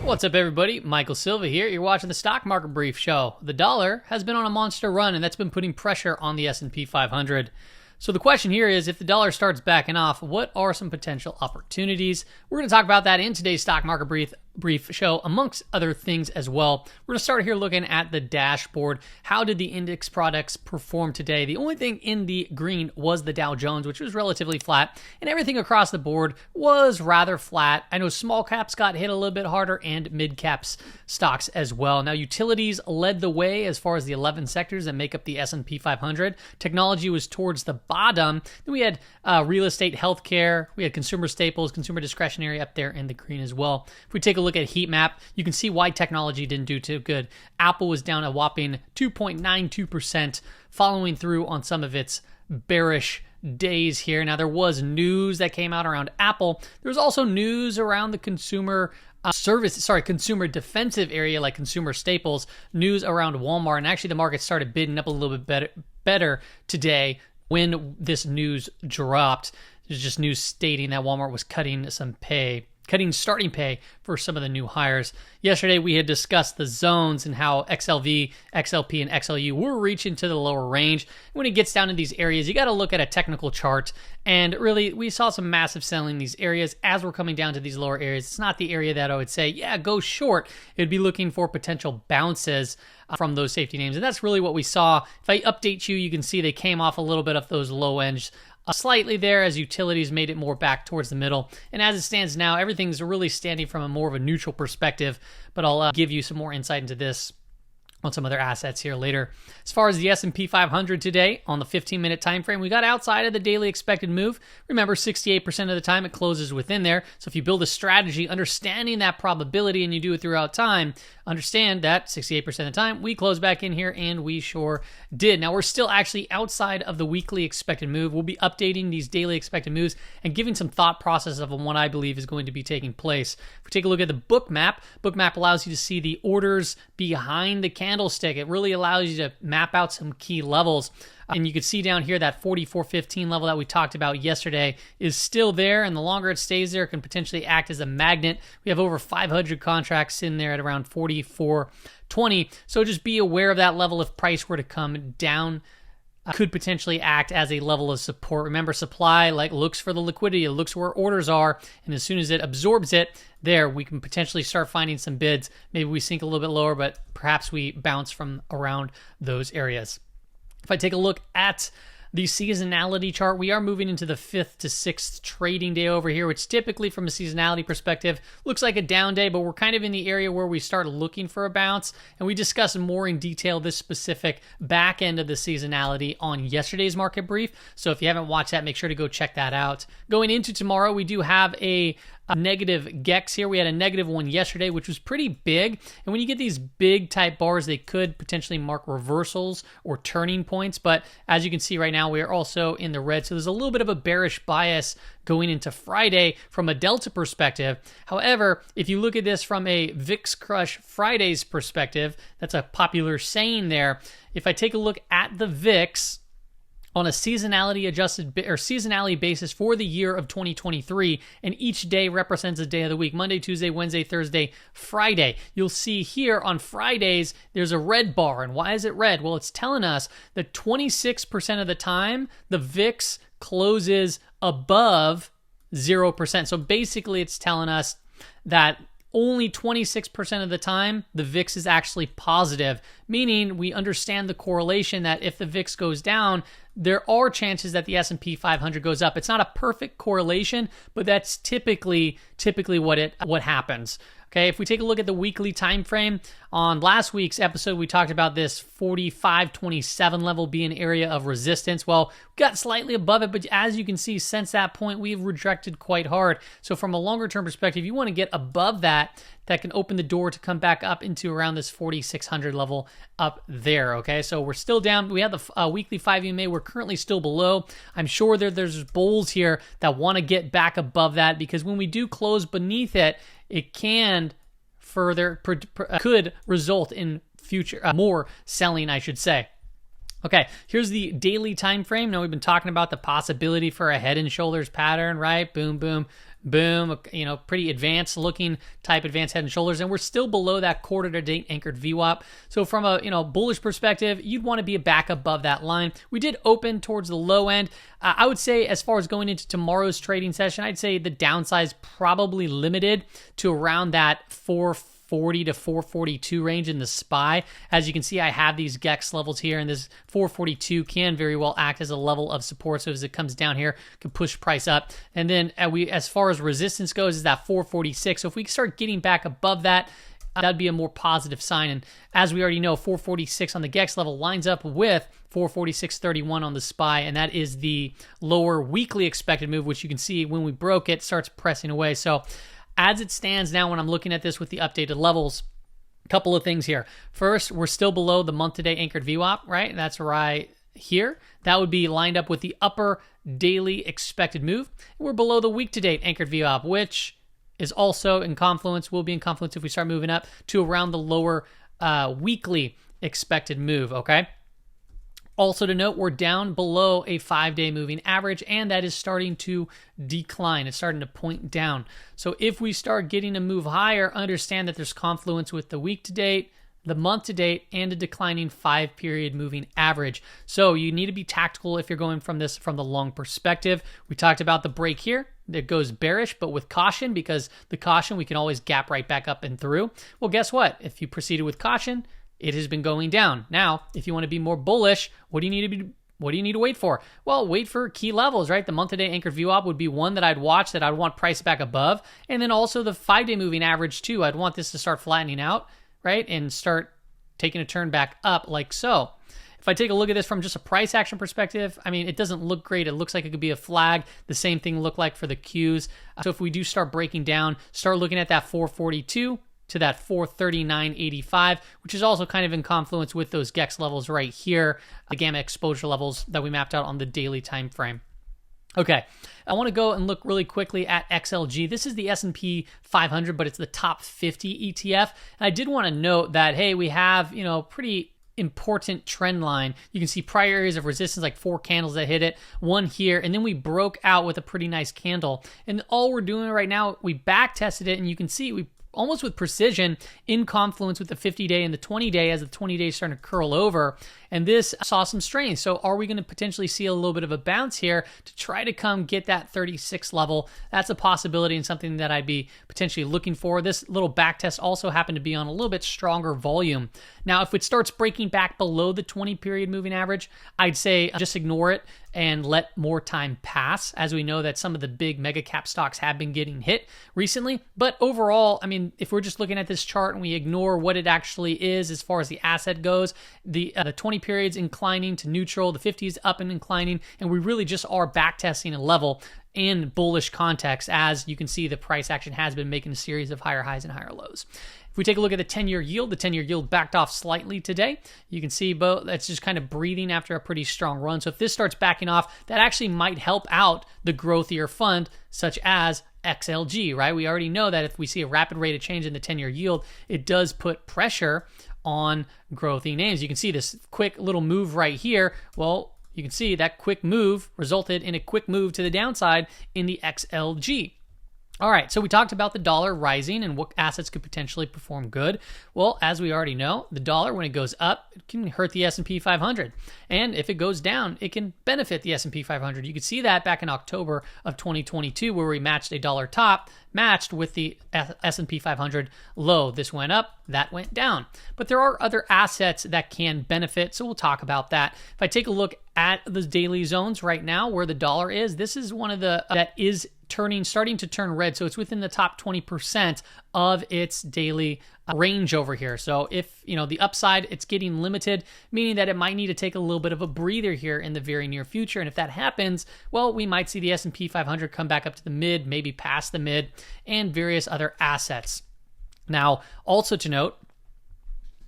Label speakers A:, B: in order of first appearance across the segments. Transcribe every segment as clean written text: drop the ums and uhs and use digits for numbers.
A: What's up, everybody? Michael Silva here. You're watching the Stock Market Brief Show. The dollar has been on a monster run, and that's been putting pressure on the S&P 500. So the question here is, if the dollar starts backing off, what are some potential opportunities? We're going to talk about that in today's Stock Market Brief Show, amongst other things as well. We're going to start here looking at the dashboard. How did the index products perform today? The only thing in the green was the Dow Jones, which was relatively flat, and everything across the board was rather flat. I know small caps got hit a little bit harder, and mid caps stocks as well. Now, utilities led the way as far as the 11 sectors that make up the S&P 500. Technology was towards the bottom. Then we had real estate, healthcare. We had consumer staples, consumer discretionary up there in the green as well. If we take a look at heat map, you can see why technology didn't do too good. Apple was down a whopping 2.92%, following through on some of its bearish days here. Now, there was news that came out around Apple. There was also news around the consumer consumer defensive area, like consumer staples, news around Walmart. And actually, the market started bidding up a little bit better today when this news dropped. There's just news stating that Walmart was cutting starting pay for some of the new hires. Yesterday, we had discussed the zones and how XLV, XLP, and XLU were reaching to the lower range. When it gets down to these areas, you got to look at a technical chart. And really, we saw some massive selling in these areas as we're coming down to these lower areas. It's not the area that I would say, yeah, go short. It would be looking for potential bounces from those safety names. And that's really what we saw. If I update you, you can see they came off a little bit of those low ends slightly there as utilities made it more back towards the middle. And as it stands now, everything's really standing from a more of a neutral perspective, but I'll give you some more insight into this on some other assets here later. As far as the S&P 500 today, on the 15-minute time frame, we got outside of the daily expected move. Remember, 68% of the time it closes within there. So if you build a strategy understanding that probability and you do it throughout time, understand that 68% of the time we close back in here, and we sure did. Now, we're still actually outside of the weekly expected move. We'll be updating these daily expected moves and giving some thought process of what I believe is going to be taking place. If we take a look at the book map allows you to see the orders behind the candlestick. It really allows you to map out some key levels. And you can see down here that 44.15 level that we talked about yesterday is still there, and the longer it stays there, it can potentially act as a magnet. We have over 500 contracts in there at around 44.20, so just be aware of that level. If price were to come down, could potentially act as a level of support. Remember, supply looks for the liquidity, it looks where orders are, and as soon as it absorbs it, there we can potentially start finding some bids. Maybe we sink a little bit lower, but perhaps we bounce from around those areas. If I take a look at the seasonality chart, we are moving into the 5th to 6th trading day over here, which typically from a seasonality perspective looks like a down day, but we're kind of in the area where we start looking for a bounce. And we discussed more in detail this specific back end of the seasonality on yesterday's market brief. So if you haven't watched that, make sure to go check that out. Going into tomorrow, we do have a negative GEX here. We had a negative one yesterday, which was pretty big. And when you get these big type bars, they could potentially mark reversals or turning points. But as you can see right now, we are also in the red. So there's a little bit of a bearish bias going into Friday from a Delta perspective. However, if you look at this from a VIX Crush Fridays perspective, that's a popular saying there. If I take a look at the VIX on a seasonality basis for the year of 2023, and each day represents a day of the week: Monday, Tuesday, Wednesday, Thursday, Friday. You'll see here on Fridays there's a red bar. And why is it red? Well, it's telling us that 26% of the time the VIX closes above 0%. So basically it's telling us that only 26% of the time the VIX is actually positive, meaning we understand the correlation that if the VIX goes down, there are chances that the S&P 500 goes up. It's not a perfect correlation, but that's typically what happens. Okay, if we take a look at the weekly time frame, on last week's episode, we talked about this 45.27 level being an area of resistance. Well, we got slightly above it, but as you can see, since that point, we've rejected quite hard. So from a longer term perspective, you want to get above that. That can open the door to come back up into around this 4,600 level up there, okay? So we're still down. We have the weekly 5 EMA. We're currently still below. I'm sure there's bulls here that want to get back above that, because when we do close beneath it, it can could result in future more selling, I should say. Okay, here's the daily time frame. Now we've been talking about the possibility for a head and shoulders pattern, right? Boom, boom, boom. Pretty advanced looking type advanced head and shoulders, and we're still below that quarter to date anchored VWAP. So from a bullish perspective, you'd want to be back above that line. We did open towards the low end. I would say as far as going into tomorrow's trading session, I'd say the downside is probably limited to around that 440 to 442 range in the SPY. As you can see, I have these GEX levels here, and this 442 can very well act as a level of support. So as it comes down here, it can push price up. And then as far as resistance goes, is that 446. So if we start getting back above that, that'd be a more positive sign. And as we already know, 446 on the GEX level lines up with 446.31 on the SPY, and that is the lower weekly expected move, which you can see when we broke it starts pressing away. So as it stands now, when I'm looking at this with the updated levels, a couple of things here. First, we're still below the month-to-date anchored VWAP, right? That's right here. That would be lined up with the upper daily expected move. We're below the week-to-date anchored VWAP, which is also in confluence, will be in confluence if we start moving up to around the lower weekly expected move, okay? Also to note, we're down below a 5-day moving average, and that is starting to decline. It's starting to point down. So if we start getting a move higher, understand that there's confluence with the week to date, the month to date, and a declining 5-period moving average. So you need to be tactical if you're going from the long perspective. We talked about the break here. It goes bearish, but with caution, because the caution, we can always gap right back up and through. Well, guess what? If you proceeded with caution, it has been going down. Now, if you want to be more bullish, what do you need to wait for? Well, wait for key levels, right? The month-to-day anchored VWAP would be one that I'd watch, that I'd want price back above. And then also the 5-day moving average too. I'd want this to start flattening out, right? And start taking a turn back up like so. If I take a look at this from just a price action perspective, I mean, it doesn't look great. It looks like it could be a flag. The same thing looked like for the Qs. So if we do start breaking down, start looking at that 442 to that 439.85, which is also kind of in confluence with those GEX levels right here, the gamma exposure levels that we mapped out on the daily time frame. Okay, I want to go and look really quickly at XLG. This is the S&P 500, but it's the top 50 ETF. And I did want to note that, hey, we have, pretty important trend line. You can see prior areas of resistance, like 4 candles that hit it, one here, and then we broke out with a pretty nice candle. And all we're doing right now, we back tested it, and you can see we almost with precision in confluence with the 50-day and the 20-day, as the 20-day is starting to curl over. And this saw some strength. So are we going to potentially see a little bit of a bounce here to try to come get that 36 level? That's a possibility and something that I'd be potentially looking for. This little back test also happened to be on a little bit stronger volume. Now, if it starts breaking back below the 20-period moving average, I'd say just ignore it and let more time pass, as we know that some of the big mega cap stocks have been getting hit recently. But overall, I mean, if we're just looking at this chart and we ignore what it actually is as far as the asset goes, the 20 periods inclining to neutral, the 50 is up and inclining, and we really just are back testing a level in bullish context. As you can see, the price action has been making a series of higher highs and higher lows. If we take a look at the 10-year yield, the 10-year yield backed off slightly today. You can see both, that's just kind of breathing after a pretty strong run. So if this starts backing off, that actually might help out the growthier fund, such as XLG, right? We already know that if we see a rapid rate of change in the 10-year yield, it does put pressure on growthy names. You can see this quick little move right here. Well, you can see that quick move resulted in a quick move to the downside in the XLG. All right, so we talked about the dollar rising and what assets could potentially perform good. Well, as we already know, the dollar, when it goes up, it can hurt the S&P 500. And if it goes down, it can benefit the S&P 500. You could see that back in October of 2022, where we matched a dollar top, matched with the S&P 500 low. This went up, that went down. But there are other assets that can benefit, so we'll talk about that. If I take a look at the daily zones right now, where the dollar is, this is one of the that is starting to turn red. So it's within the top 20% of its daily range over here. So if, the upside, it's getting limited, meaning that it might need to take a little bit of a breather here in the very near future. And if that happens, well, we might see the S&P 500 come back up to the mid, maybe past the mid, and various other assets. Now, also to note,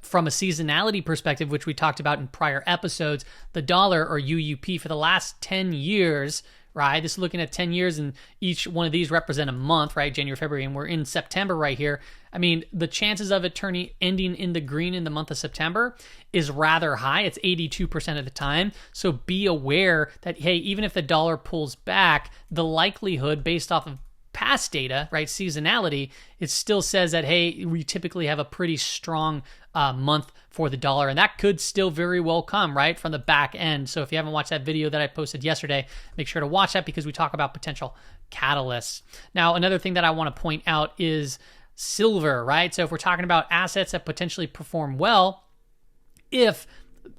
A: from a seasonality perspective, which we talked about in prior episodes, the dollar, or UUP, for the last 10 years, right? This is looking at 10 years, and each one of these represent a month, right? January, February, and we're in September right here. I mean, the chances of it ending in the green in the month of September is rather high. It's 82% of the time. So be aware that, hey, even if the dollar pulls back, the likelihood based off of past data, right, seasonality, it still says that, hey, we typically have a pretty strong month for the dollar, and that could still very well come, right, from the back end. So if you haven't watched that video that I posted yesterday, make sure to watch that because we talk about potential catalysts. Now, another thing that I want to point out is silver, right? So if we're talking about assets that potentially perform well, if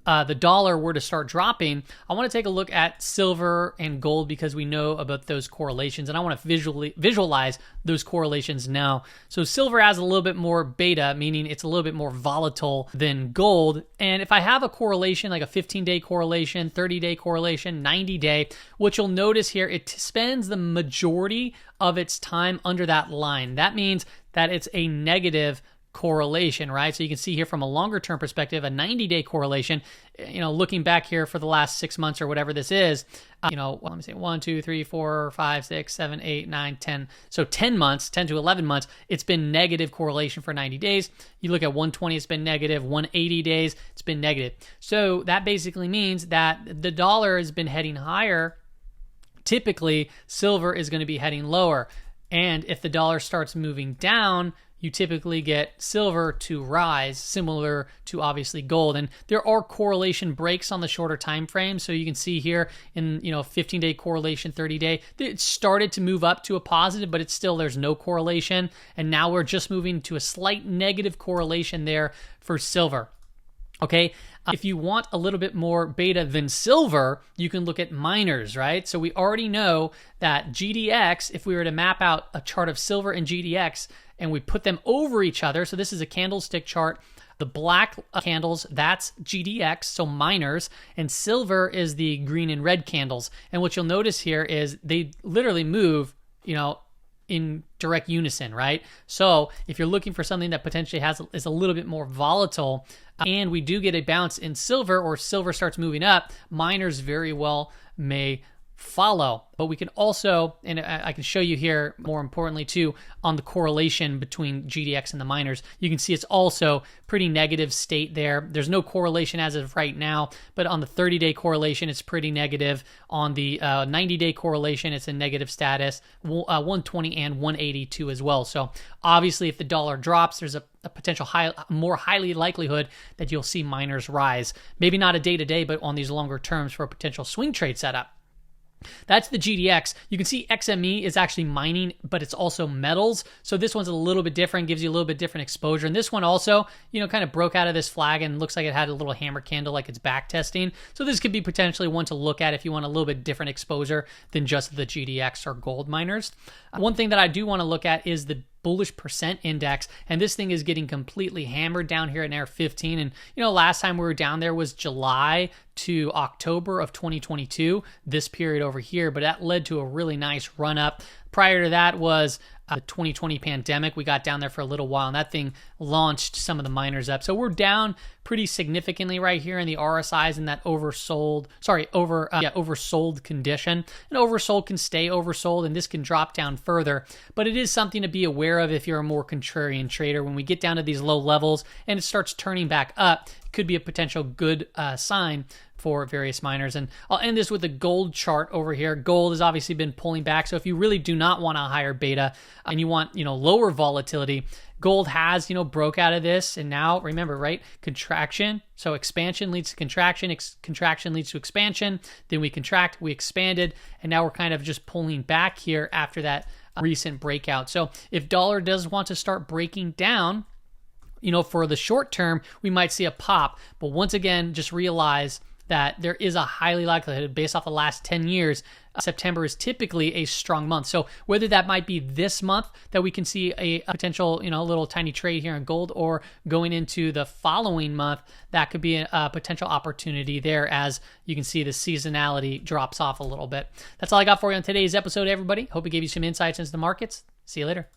A: the dollar were to start dropping, I want to take a look at silver and gold because we know about those correlations, and I want to visualize those correlations now. So silver has a little bit more beta, meaning it's a little bit more volatile than gold. And if I have a correlation, like a 15-day correlation, 30-day correlation, 90-day, what you'll notice here, it spends the majority of its time under that line. That means that it's a negative correlation, right? So you can see here from a longer term perspective, a 90-day correlation, looking back here for the last 6 months or whatever this is, let me say 1, 2, 3, 4, 5, 6, 7, 8, 9, 10. So 10 months, 10 to 11 months, it's been negative correlation for 90 days. You look at 120, it's been negative. 180 days, it's been negative. So that basically means that the dollar has been heading higher. Typically, silver is going to be heading lower. And if the dollar starts moving down, you typically get silver to rise, similar to obviously gold. And there are correlation breaks on the shorter time frame. So you can see here in 15-day correlation, 30-day, it started to move up to a positive, but it's still, there's no correlation. And now we're just moving to a slight negative correlation there for silver. Okay, if you want a little bit more beta than silver, you can look at miners, right? So we already know that GDX, if we were to map out a chart of silver and GDX and we put them over each other, so this is a candlestick chart, the black candles, that's GDX, so miners, and silver is the green and red candles. And what you'll notice here is they literally move, in direct unison, right? So if you're looking for something that potentially is a little bit more volatile, and we do get a bounce in silver, or silver starts moving up, miners very well may follow. But we can also, and I can show you here more importantly too, on the correlation between GDX and the miners, you can see it's also pretty negative state there. There's no correlation as of right now, but on the 30-day correlation, it's pretty negative. On the 90-day correlation, it's in negative status, 120 and 182 as well. So obviously if the dollar drops, there's a potential more highly likelihood that you'll see miners rise. Maybe not a day-to-day, but on these longer terms for a potential swing trade setup. That's the GDX. You can see XME is actually mining, but it's also metals. So this one's a little bit different, gives you a little bit different exposure. And this one also, kind of broke out of this flag and looks like it had a little hammer candle like it's back testing. So this could be potentially one to look at if you want a little bit different exposure than just the GDX or gold miners. One thing that I do want to look at is the bullish percent index, and this thing is getting completely hammered down here at NAR 15. And last time we were down there was July to October of 2022, this period over here, but that led to a really nice run up. Prior to that was the 2020 pandemic. We got down there for a little while, and that thing launched some of the miners up. So we're down pretty significantly right here in the RSIs in that oversold condition. And oversold can stay oversold, and this can drop down further. But it is something to be aware of if you're a more contrarian trader. When we get down to these low levels and it starts turning back up, it could be a potential good sign for various miners. And I'll end this with a gold chart over here. Gold has obviously been pulling back. So if you really do not want a higher beta and you want, lower volatility, gold has, broke out of this. And now remember, right? Contraction. So expansion leads to contraction. Contraction leads to expansion. Then we contract, we expanded. And now we're kind of just pulling back here after that recent breakout. So if dollar does want to start breaking down, for the short term, we might see a pop. But once again, just realize that there is a highly likelihood based off the last 10 years, September is typically a strong month. So whether that might be this month that we can see a potential, little tiny trade here in gold, or going into the following month, that could be a potential opportunity there as you can see the seasonality drops off a little bit. That's all I got for you on today's episode, everybody. Hope it gave you some insights into the markets. See you later.